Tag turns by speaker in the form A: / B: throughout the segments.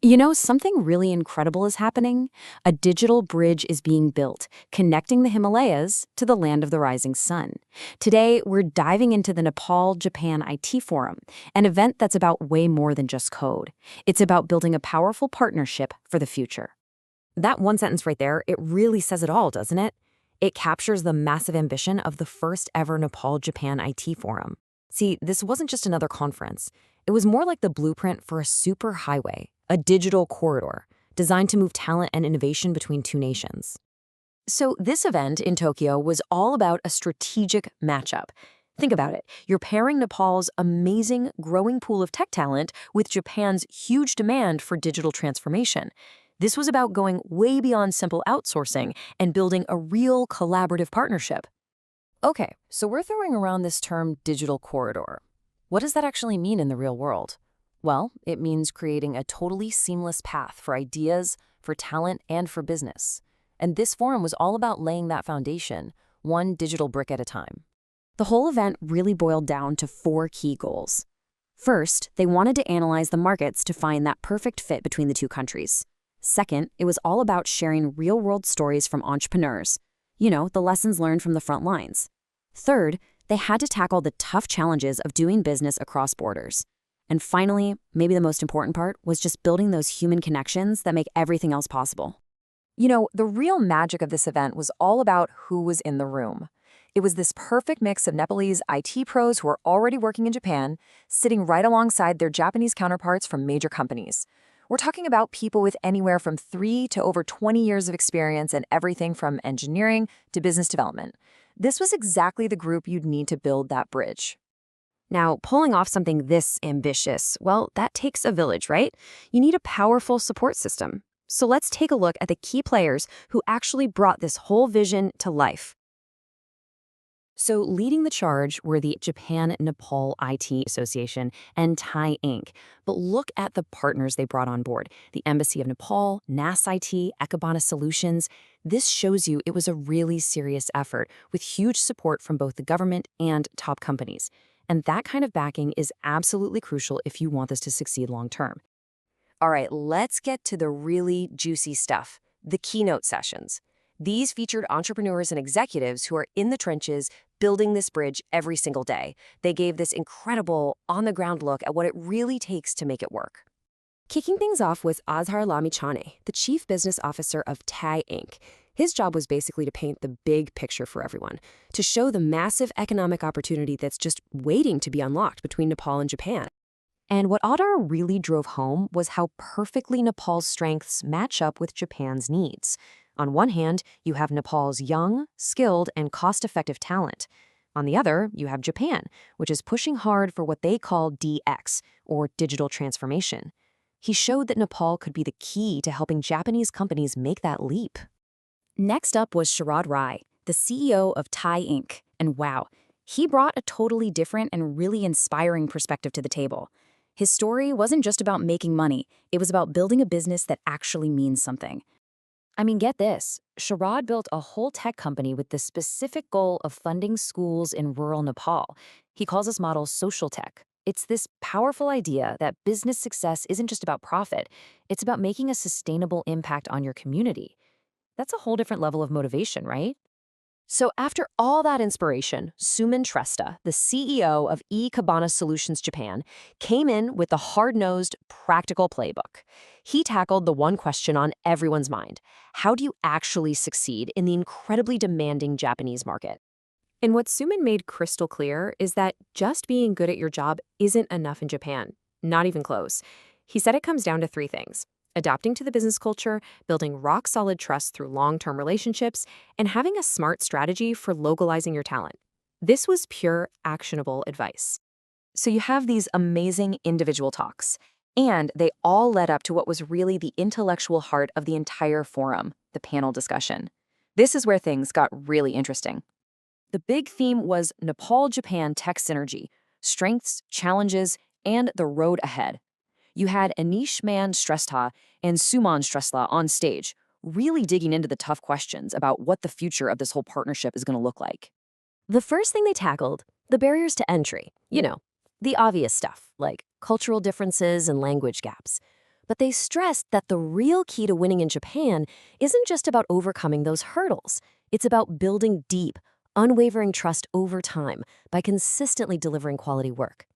A: You know, something really incredible is happening. A digital bridge is being built, connecting the Himalayas to the land of the rising sun. Today, we're diving into the Nepal Japan IT Forum, an event that's about way more than just code. It's about building a powerful partnership for the future. That one sentence right there, it really says it all, doesn't it? It captures the massive ambition of the first ever Nepal Japan IT Forum. See, this wasn't just another conference. It was more like the blueprint for a superhighway, a digital corridor designed to move talent and innovation between two nations. So this event in Tokyo was all about a strategic matchup. Think about it. You're pairing Nepal's amazing, growing pool of tech talent with Japan's huge demand for digital transformation. This was about going way beyond simple outsourcing and building a real collaborative partnership. Okay, so we're throwing around this term digital corridor. What does that actually mean in the real world? Well, it means creating a totally seamless path for ideas, for talent, and for business. And this forum was all about laying that foundation, one digital brick at a time. The whole event really boiled down to 4 key goals. First, they wanted to analyze the markets to find that perfect fit between the two countries. Second, it was all about sharing real-world stories from entrepreneurs. You know, the lessons learned from the front lines. Third, they had to tackle the tough challenges of doing business across borders. And finally, maybe the most important part was just building those human connections that make everything else possible. You know, the real magic of this event was all about who was in the room. It was this perfect mix of Nepalese IT pros who are already working in Japan, sitting right alongside their Japanese counterparts from major companies. We're talking about people with anywhere from 3 to over 20 years of experience in everything from engineering to business development. This was exactly the group you'd need to build that bridge. Now, pulling off something this ambitious, well, that takes a village, right? You need a powerful support system. So let's take a look at the key players who actually brought this whole vision to life. So leading the charge were the Japan-Nepal IT Association and TAI Inc. But look at the partners they brought on board. The Embassy of Nepal, NAS IT, Ekabana Solutions. This shows you it was a really serious effort with huge support from both the government and top companies. And that kind of backing is absolutely crucial if you want this to succeed long term. All right, let's get to the really juicy stuff, the keynote sessions. These featured entrepreneurs and executives who are in the trenches building this bridge every single day. They gave this incredible, on-the-ground look at what it really takes to make it work. Kicking things off was Azhar Lamichane, the Chief Business Officer of TAI Inc. His job was basically to paint the big picture for everyone, to show the massive economic opportunity that's just waiting to be unlocked between Nepal and Japan. And what Adar really drove home was how perfectly Nepal's strengths match up with Japan's needs. On one hand, you have Nepal's young, skilled, and cost-effective talent. On the other, you have Japan, which is pushing hard for what they call DX, or digital transformation. He showed that Nepal could be the key to helping Japanese companies make that leap. Next up was Sharad Rai, the CEO of TAI Inc. And wow, he brought a totally different and really inspiring perspective to the table. His story wasn't just about making money, it was about building a business that actually means something. I mean, get this, Sharad built a whole tech company with the specific goal of funding schools in rural Nepal. He calls this model social tech. It's this powerful idea that business success isn't just about profit, it's about making a sustainable impact on your community. That's a whole different level of motivation, right? So after all that inspiration, Suman Tresta, the CEO of Ekabana Solutions Japan, came in with the hard-nosed, practical playbook. He tackled the one question on everyone's mind: how do you actually succeed in the incredibly demanding Japanese market? And what Suman made crystal clear is that just being good at your job isn't enough in Japan. Not even close. He said it comes down to 3 things: adapting to the business culture, building rock-solid trust through long-term relationships, and having a smart strategy for localizing your talent. This was pure, actionable advice. So you have these amazing individual talks, and they all led up to what was really the intellectual heart of the entire forum, the panel discussion. This is where things got really interesting. The big theme was Nepal Japan Tech Synergy, strengths, challenges, and the road ahead. You had Anish Man Shrestha and Suman Shrestha on stage, really digging into the tough questions about what the future of this whole partnership is going to look like. The first thing they tackled, the barriers to entry. You know, the obvious stuff, like cultural differences and language gaps.
B: But they stressed that the real key to winning in Japan isn't just about overcoming those hurdles. It's about building deep, unwavering trust over time by consistently delivering quality work.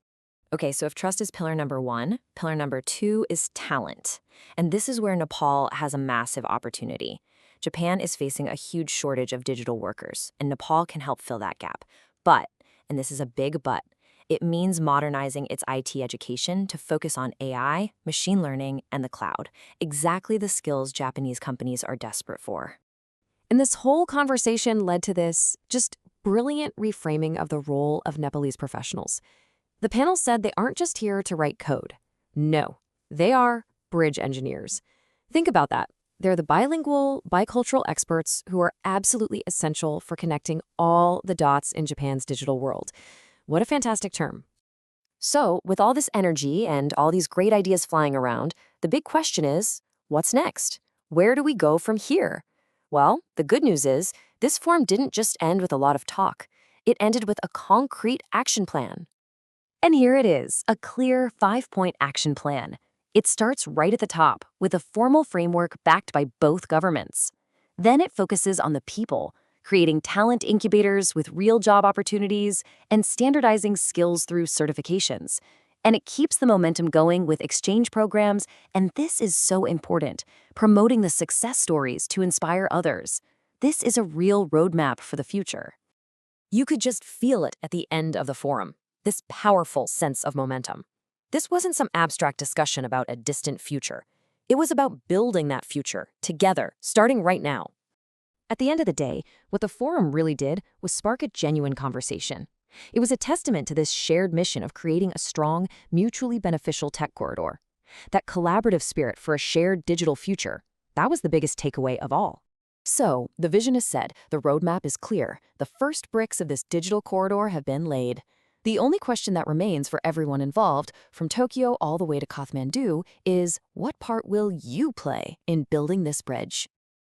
C: Okay, so if trust is pillar number one, pillar number two is talent. And this is where Nepal has a massive opportunity. Japan is facing a huge shortage of digital workers, and Nepal can help fill that gap. But, and this is a big but, it means modernizing its IT education to focus on AI, machine learning, and the cloud, exactly the skills Japanese companies are desperate for.
A: And this whole conversation led to this just brilliant reframing of the role of Nepalese professionals. The panel said they aren't just here to write code. No, they are bridge engineers. Think about that. They're the bilingual, bicultural experts who are absolutely essential for connecting all the dots in Japan's digital world. What a fantastic term.
C: So, with all this energy and all these great ideas flying around, the big question is, what's next? Where do we go from here? Well, the good news is, this forum didn't just end with a lot of talk. It ended with a concrete action plan.
A: And here it is, a clear 5-point action plan. It starts right at the top, with a formal framework backed by both governments. Then it focuses on the people, creating talent incubators with real job opportunities and standardizing skills through certifications. And it keeps the momentum going with exchange programs, and this is so important, promoting the success stories to inspire others. This is a real roadmap for the future. You could just feel it at the end of the forum, this powerful sense of momentum. This wasn't some abstract discussion about a distant future. It was about building that future together, starting right now. At the end of the day, what the forum really did was spark a genuine conversation. It was a testament to this shared mission of creating a strong, mutually beneficial tech corridor. That collaborative spirit for a shared digital future, that was the biggest takeaway of all. So, the vision is set, the roadmap is clear, the first bricks of this digital corridor have been laid. The only question that remains for everyone involved, from Tokyo all the way to Kathmandu, is what part will you play in building this bridge?